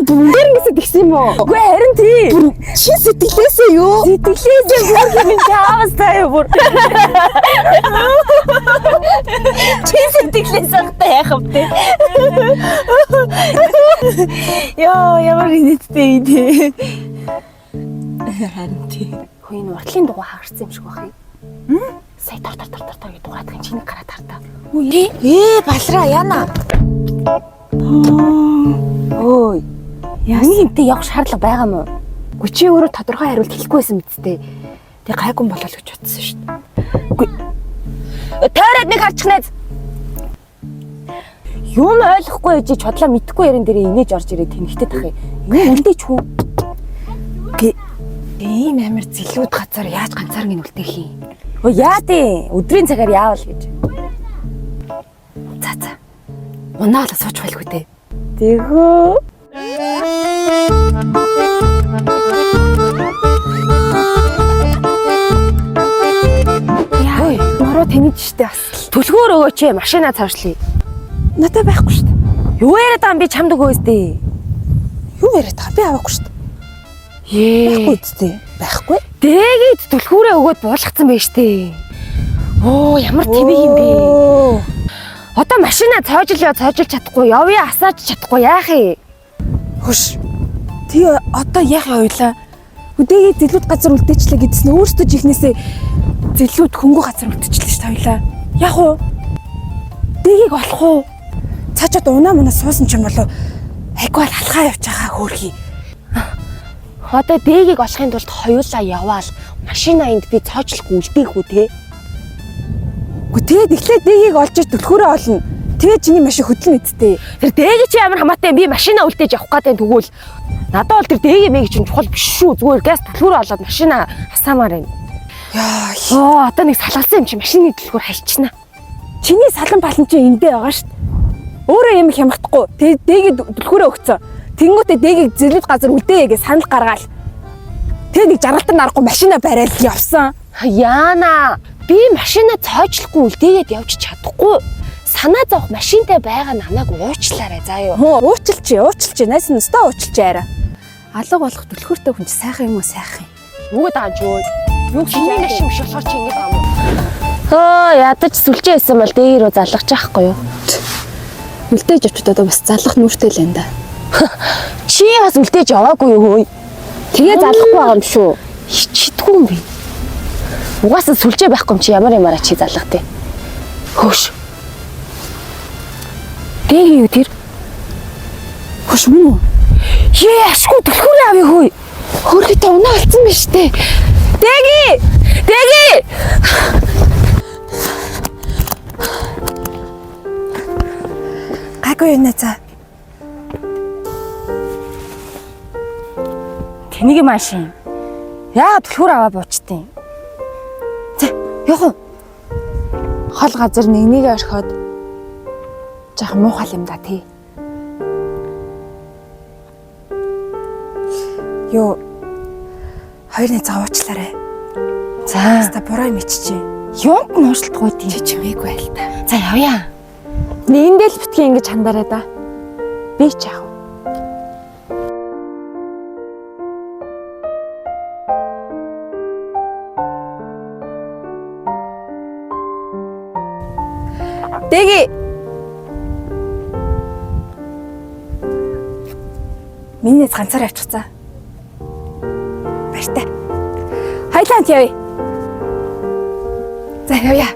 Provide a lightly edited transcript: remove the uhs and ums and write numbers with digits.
Бүнгэрнээсээ тэгсэн юм уу? Үгүй харин тий. Чи сэтгэлээсээ юу? Сэтгэлээсээ бүр юм чаавстай юу бүр. Чи сэтгэлээсээ хата яах вэ те? Яа, ямар нэгтэй тий. Харин тий. Хөөе энэ уртлын дугаа хагарсан юм шиг байна. Сая тар гэж дугаадах юм чиний гараад хартаа. Үгүй балраа яана. Ой. Яны юмтэй явах шаардлага байгаа мó? Гү чи өөрөө тодорхой хариулт хэлэхгүйсэн мэдтэй. Тэг гайгүй болол гэж бодсон шүү дээ. Үгүй. Тойроод нэг харчих найз. Юм ойлгохгүй ээж чодлоо мэдхгүй ярин дээрээ инээж орж ирээд тэнхтэй тах юм. Энэ үлдээч хүү. Ийм амар зэлүүд газар яаж ганцаараа нүлтээх юм? Өө яа дээ. Өдрийн цагаар яавал гэж. За. Унаалаа сууч байлгүй дээ. Тэгөө. Яа, мороо тэнийж штэ бас. Түлхүүр өгөөч машина цаашлаа. Надад байхгүй штэ. Юу яриад байгаа юм би чамд өгөөс дээ. Юу яриад байгаа? Би авахгүй штэ. Байхгүй үстэй. Байхгүй. Дээгээд түлхүүрээ өгөөд буулгацсан байж тээ. Оо ямар тэмэг юм бэ? Одоо машина цоожил чадахгүй, явъя асааж чадахгүй яах юм? Хөш. Тэгээ одоо яах явуулаа? Үдээгээ зэлүүд газар үлдээчлээ гэдсэн өөртөө жихнээсээ зэлүүд хөнгөө газар үлдээчлээ ш тавилаа. Яах вэ? Дэгийг олох уу? Цаачаад унаа мунаа суусан ч юм болоо айгүй л алхаа явж байгаа хөөрхий. Одоо дээгийг олохын тулд хоёулаа яваал машина энд би цоочлохгүй үлдээх үү те? Тэгээд эхлээд дэгийг олж ир түлхүүрээ олно. Тэгээд чиний машин хөдлөн эдтэй. Тэр дээг чи ямар хамаатай би машина үлдээж явах гэдэг тэгвэл надад бол тэр дээг мэг чинь чухал биш шүү. Зүгээр газ түлхүүрээ олоод машина хасаамаар байна. Яа. Одоо нэг салгасан юм чи машины түлхүүр халчна. Чиний салан балан чи эндээ байгаа шүү дээ. Өөрөө юм хямхдахгүй. Тэгээд дэгийг түлхүүрээ өгцөө. Тэнгүүтээ дэгийг зэлүүд газар үлдээе гэж санал гаргаал. Тэгээд нэг жаргалтан нарахгүй машина барайл явсан. Яана. Би машина цоожлохгүй үлдээгээд явж чадахгүй. Санаа зовх машинтай байгаа намайг уучлаарай заа юу. Уучлч. Найс нь өстой уучлч яараа. Алга болох түлхүүртэй хүн чи сайхан юм уу сайхан юм. Үгүй дааж юу. Юу чиний машин биш болохоор чи ингэж байгаа юм. Ядаж сүлжээ хийсэн бол дээр рүү залгаж яахгүй юу. Үлдээж явчихэд одоо бас залгах нүртэй л энэ да. Чи бас үлдээж яваагүй юу хөөе. Тэгээ залгахгүй байгаа юм шүү. Хичдэггүй юм би. Угаасаа сүлжээ байхгүй юм чи ямар чи залгах тий. Хөөш. Дээг юу тэр? Хөш мөн үү? Яашгүй түлхүүрээ авъя хөөе. Хөрхөтэй унаа алдсан байна штэ. Дэги! Гайгүй юу нэ за. Тэнийг машин. Яагаад түлхүүр аваа буучтیں۔ За, яах вэ? Хол газар нэгнийг орхиод жаахан муухай юм да тий. Юу хоёрны завуучлаарай. За. Та буруу юм иччихэ. Юунд нь уушлахгүй тий. Чи чимээгүй байл та. За явъя. Нэгэндээ л битгий ингэж хандараа да. Би ч яах вэ? Дэги. Минийс ганцаар авчихцаа. Баяртай. Хайланд явъя. За явъя.